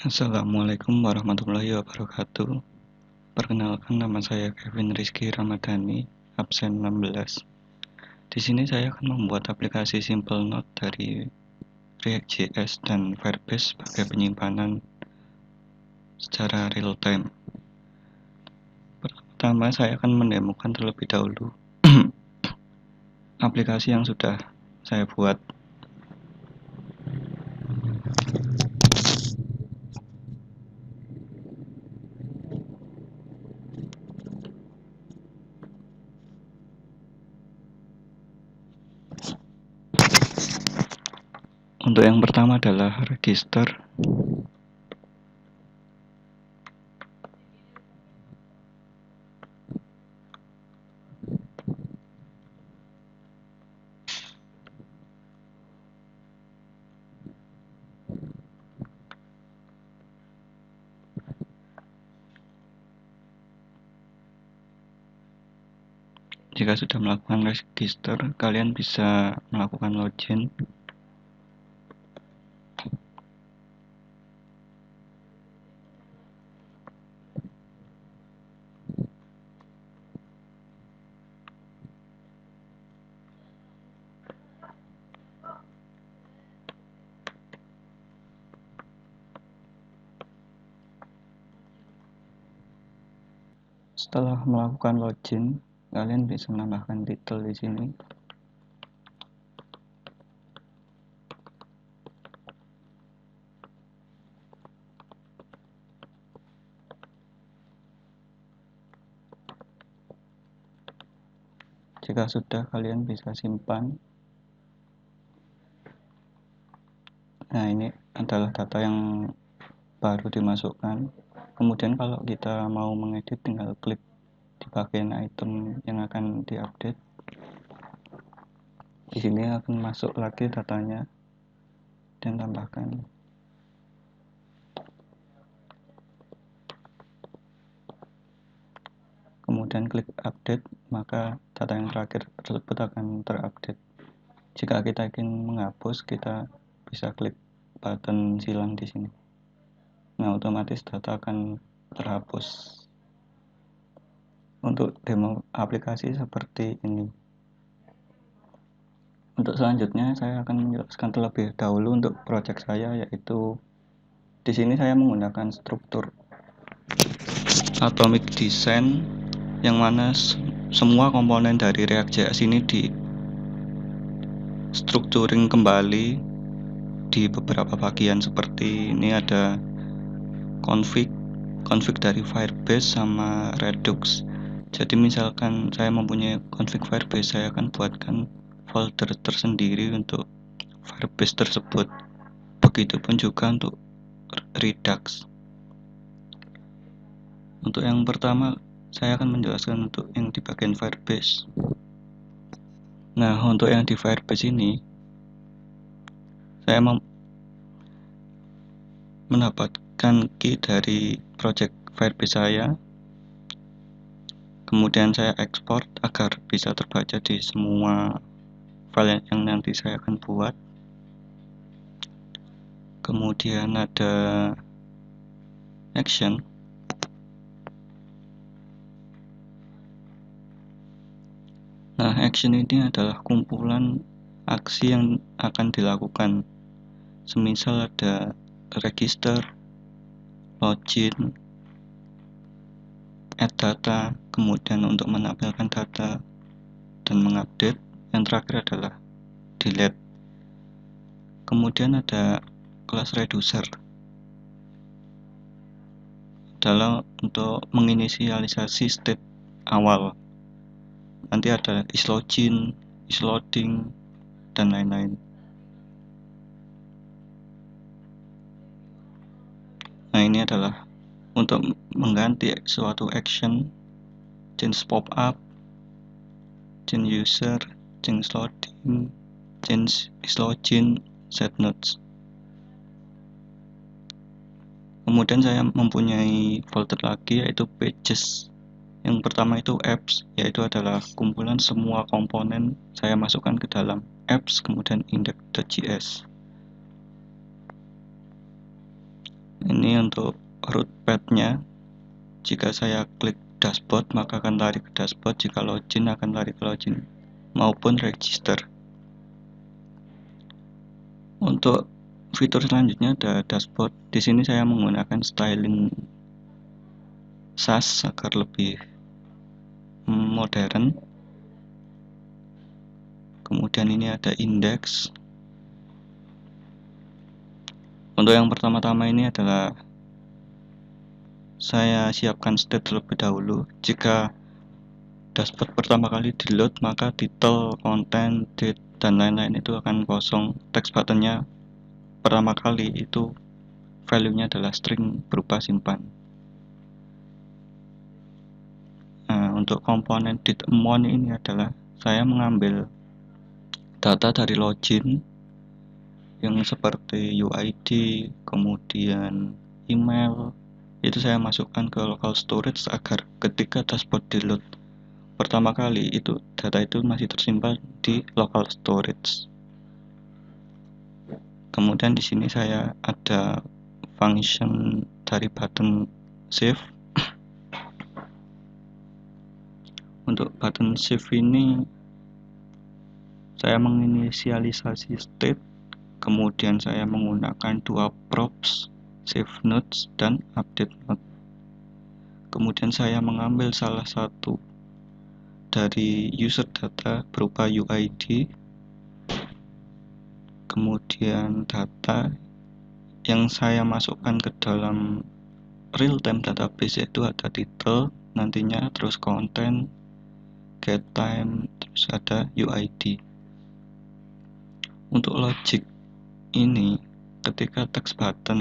Assalamualaikum warahmatullahi wabarakatuh. Perkenalkan, nama saya Kevin Rizky Ramadhani, absen 16. Di sini saya akan membuat aplikasi Simple Note dari React.js dan Firebase sebagai penyimpanan secara real time. Pertama, saya akan mendemokan terlebih dahulu aplikasi yang sudah saya buat. Untuk yang pertama adalah register. Jika sudah melakukan register, kalian bisa melakukan login. Setelah melakukan login, kalian bisa menambahkan title di sini. Jika sudah, kalian bisa simpan. Nah, ini adalah data yang baru dimasukkan. Kemudian kalau kita mau mengedit, tinggal klik di bagian item yang akan diupdate. Di sini akan masuk lagi datanya dan tambahkan. Kemudian klik update, maka data yang terakhir tersebut akan terupdate. Jika kita ingin menghapus, kita bisa klik button silang di sini. Nah, otomatis data akan terhapus. Untuk demo aplikasi seperti ini. Untuk selanjutnya, saya akan menjelaskan terlebih dahulu untuk project saya, yaitu di sini saya menggunakan struktur atomic design, yang mana semua komponen dari React.js ini di structuring kembali di beberapa bagian. Seperti ini ada config dari Firebase sama Redux. Jadi misalkan saya mempunyai config Firebase, saya akan buatkan folder tersendiri untuk Firebase tersebut. Begitupun juga untuk Redux. Untuk yang pertama, saya akan menjelaskan untuk yang di bagian Firebase. Nah, untuk yang di Firebase ini, saya mendapatkan key dari project Firebase saya. Kemudian saya ekspor agar bisa terbaca di semua file yang nanti saya akan buat. Kemudian ada action. Nah, action ini adalah kumpulan aksi yang akan dilakukan. Semisal ada register, login, add data, kemudian untuk menampilkan data dan mengupdate. Yang terakhir adalah delete. Kemudian ada kelas reducer, adalah untuk menginisialisasi state awal. Nanti ada isLogin, isLoading, dan lain-lain. Nah, ini adalah untuk mengganti suatu action, change pop-up, change user, change loading, change isLogin, set notes. Kemudian saya mempunyai folder lagi, yaitu pages. Yang pertama itu apps, yaitu adalah kumpulan semua komponen saya masukkan ke dalam apps, kemudian index.js. Ini Untuk root path-nya, jika saya klik dashboard maka akan lari ke dashboard, jika login akan lari ke login maupun register. Untuk fitur selanjutnya ada dashboard. Di sini saya menggunakan styling SAS agar lebih modern. Kemudian ini ada index. Untuk yang pertama-tama ini adalah saya siapkan state terlebih dahulu. Jika dashboard pertama kali di load maka title, content, date, dan lain-lain itu akan kosong. Text buttonnya pertama kali itu value-nya adalah string berupa simpan. Nah, untuk komponen date amount ini adalah saya mengambil data dari login yang seperti UID, kemudian email, itu saya masukkan ke local storage agar ketika dashboard di load pertama kali itu data itu masih tersimpan di local storage. Kemudian di sini saya ada function dari button save. Untuk button save ini saya menginisialisasi state, kemudian saya menggunakan dua props, save notes dan update note. Kemudian saya mengambil salah satu dari user data berupa UID, kemudian data yang saya masukkan ke dalam real-time database yaitu ada title nantinya, terus content, get time, terus ada UID. Untuk logic ini, ketika text button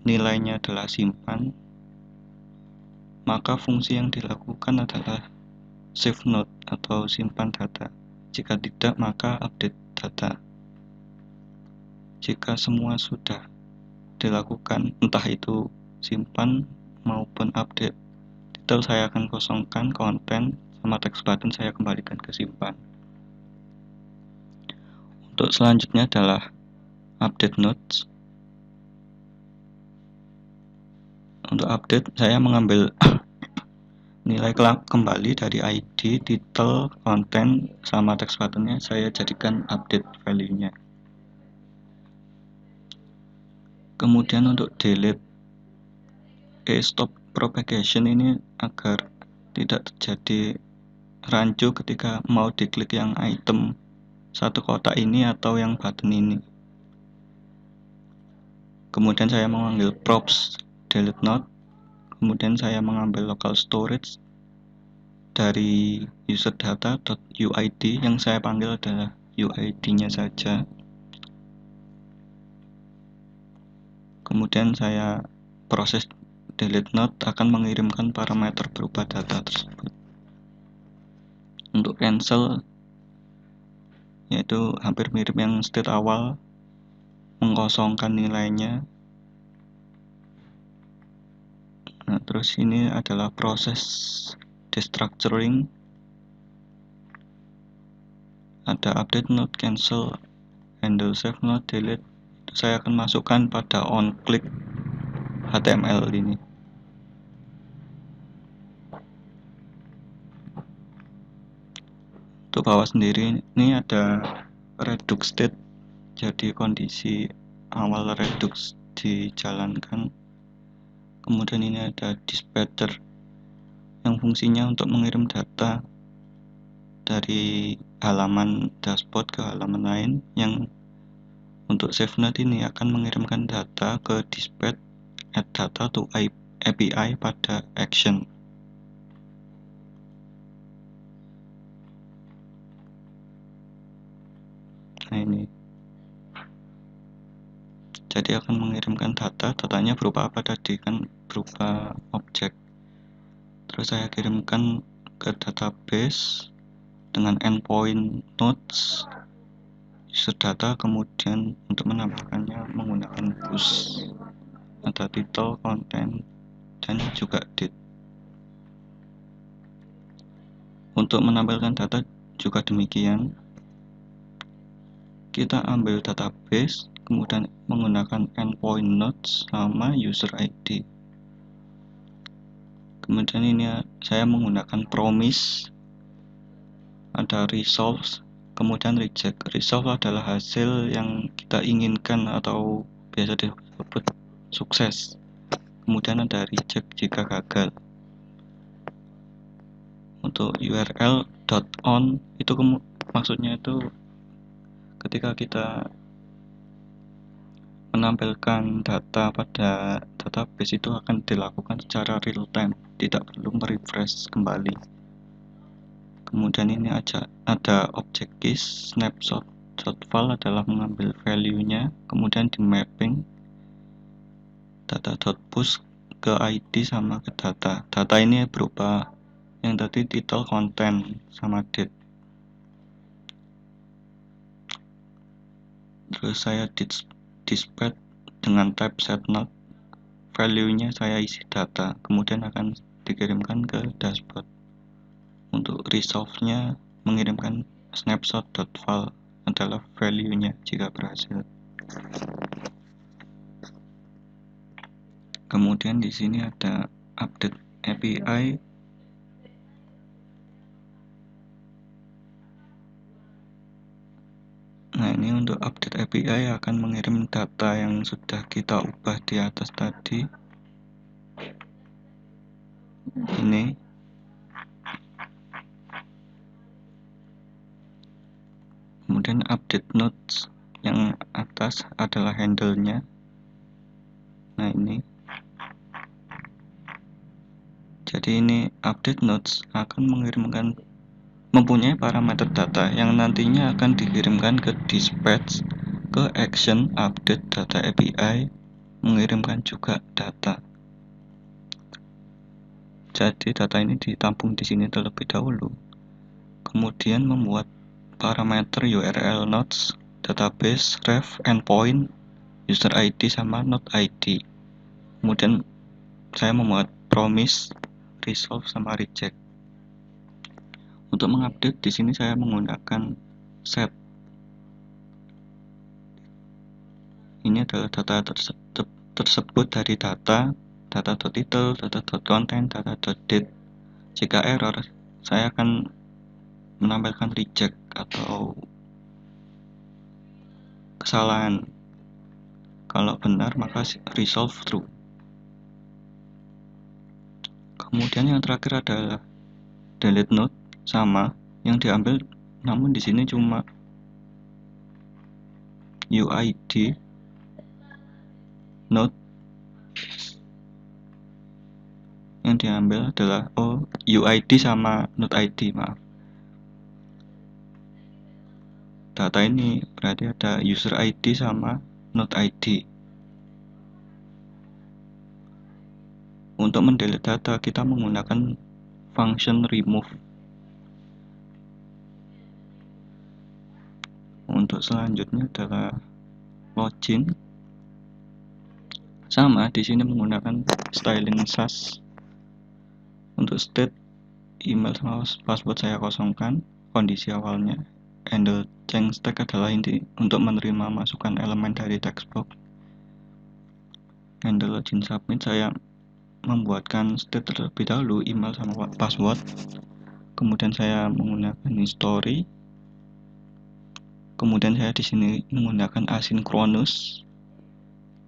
nilainya adalah simpan, maka fungsi yang dilakukan adalah save note atau simpan data. Jika tidak, maka update data. Jika semua sudah dilakukan, entah itu simpan maupun update, title saya akan kosongkan, konten sama text button saya kembalikan ke simpan. Untuk selanjutnya adalah update notes. Untuk update saya mengambil nilai kembali dari ID, title, konten, sama text buttonnya saya jadikan update value-nya. Kemudian untuk delete stop propagation ini agar tidak terjadi rancu ketika mau diklik yang item satu kotak ini atau yang button ini. Kemudian saya mengambil props delete node, kemudian saya mengambil local storage dari user data.uid yang saya panggil adalah UID-nya saja. Kemudian saya proses delete node akan mengirimkan parameter berupa data tersebut. Untuk cancel yaitu hampir mirip yang state awal, mengkosongkan nilainya. Nah, terus ini adalah proses destructuring. Ada update node, cancel, handle save node, delete. Itu saya akan masukkan pada on click HTML ini. Untuk bawah sendiri ini ada redux state, jadi kondisi awal redux dijalankan. Kemudian ini ada dispatcher yang fungsinya untuk mengirim data dari halaman dashboard ke halaman lain, yang untuk save node ini akan mengirimkan data ke dispatch add data to API pada action. Nah ini, jadi akan mengirimkan datanya berupa apa tadi, kan berupa objek. Terus saya kirimkan ke database dengan endpoint nodes user data, kemudian untuk menampilkannya menggunakan push. Ada title, content, dan juga date. Untuk menampilkan data juga demikian. Kita ambil database, kemudian menggunakan endpoint nodes sama user ID. Kemudian ini saya menggunakan promise, ada resolve, kemudian reject. Resolve adalah hasil yang kita inginkan atau biasa disebut sukses. Kemudian ada reject jika gagal. Untuk url.on itu maksudnya itu ketika kita menampilkan data pada database itu akan dilakukan secara real time, tidak perlu merefresh kembali. Kemudian ini ada object keys, snapshot file adalah mengambil value-nya, kemudian di mapping data.push ke ID sama ke data. Data ini berupa yang tadi title, content, sama date. Terus saya dispatch dengan type setNode, value-nya saya isi data, kemudian akan dikirimkan ke dashboard. Untuk resolve-nya mengirimkan snapshot.file adalah value-nya jika berhasil. Kemudian di sini ada update API. Nah, ini untuk update API akan mengirim data yang sudah kita ubah di atas tadi. Ini. Kemudian update nodes yang atas adalah handle-nya. Nah, ini. Jadi ini update nodes akan mempunyai parameter data yang nantinya akan dikirimkan ke dispatch, ke action update data API, mengirimkan juga data. Jadi data ini ditampung di sini terlebih dahulu. Kemudian membuat parameter URL nodes, database, ref, endpoint, user ID sama node ID. Kemudian saya membuat promise, resolve sama reject. Untuk mengupdate di sini saya menggunakan set. Ini adalah data tersebut dari data.title, data.content, data.date. Jika error, saya akan menampilkan reject atau kesalahan. Kalau benar maka resolve true. Kemudian yang terakhir adalah delete node, sama yang diambil, namun di sini cuma UID node, yang diambil adalah UID sama node ID, maaf. Data ini berarti ada user ID sama node ID. Untuk mendelete data kita menggunakan function remove. Untuk selanjutnya adalah login. Sama di sini menggunakan styling SAS. Untuk state, email sama password saya kosongkan. Kondisi awalnya handle change tag adalah inti untuk menerima masukan elemen dari textbox. Handle login submit saya membuatkan state terlebih dahulu, email sama password. Kemudian saya menggunakan history. Kemudian saya di sini menggunakan asynchronous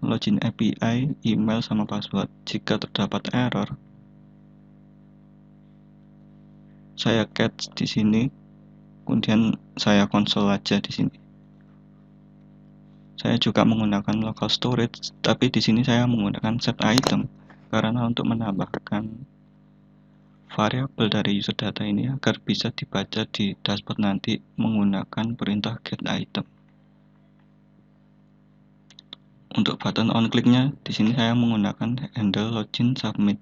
login API, email sama password. Jika terdapat error, saya catch di sini, kemudian saya konsol aja di sini. Saya juga menggunakan local storage, tapi di sini saya menggunakan set item karena untuk menambahkan variabel dari user data ini agar bisa dibaca di dashboard nanti menggunakan perintah get item. Untuk button on click-nya di sini saya menggunakan handle login submit.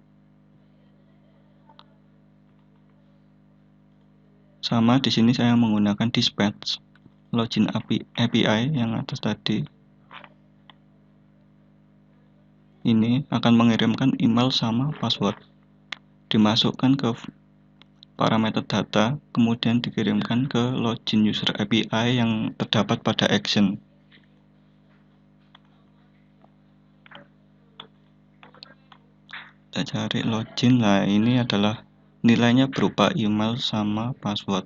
Sama di sini saya menggunakan dispatch login API yang atas tadi. Ini akan mengirimkan email sama password. Dimasukkan ke parameter data, kemudian dikirimkan ke login user API yang terdapat pada action. kita cari login. Nah, ini adalah nilainya berupa email sama password.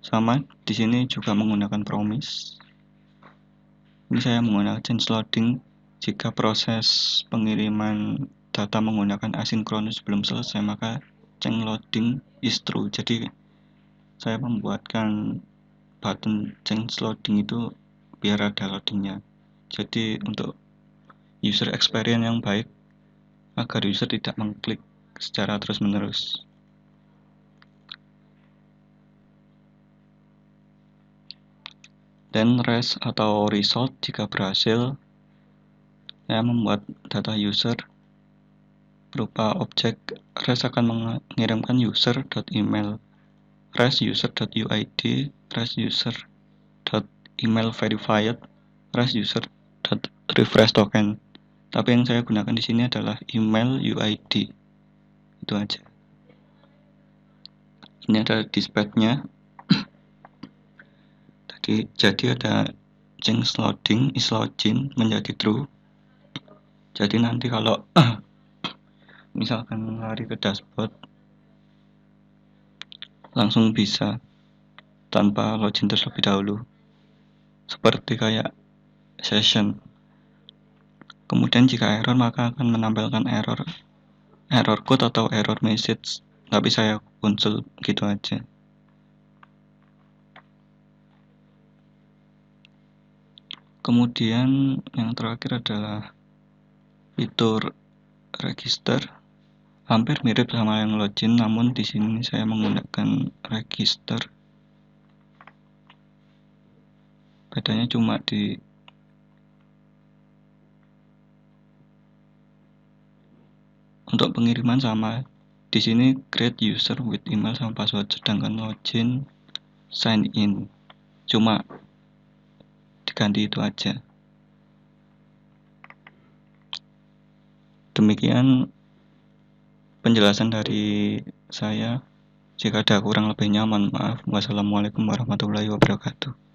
Sama di sini juga menggunakan promise. Ini saya menggunakan change loading jika proses pengiriman data menggunakan asynchronous belum selesai, maka change loading is true. Jadi saya membuatkan button change loading itu biar ada loadingnya. Jadi untuk user experience yang baik, agar user tidak mengklik secara terus-menerus. Dan REST atau result jika berhasil, saya membuat data user berupa objek. REST akan mengirimkan user.email, REST user.uid, REST user.email verified, REST user.refresh token. Tapi yang saya gunakan di sini adalah email UID. Itu aja. Ini adalah dispatch-nya. Jadi ada change loading is login menjadi true. Jadi nanti kalau misalkan lari ke dashboard, langsung bisa tanpa login terlebih dahulu, seperti kayak session. Kemudian jika error, maka akan menampilkan error code atau error message, tapi saya unsel gitu aja. Kemudian yang terakhir adalah fitur register, hampir mirip sama yang login, namun di sini saya menggunakan register. Bedanya cuma di untuk pengiriman sama. Di sini create user with email sama password, sedangkan login sign in cuma diganti itu aja. Demikian penjelasan dari saya. Jika ada kurang lebihnya, mohon maaf. Wassalamualaikum warahmatullahi wabarakatuh.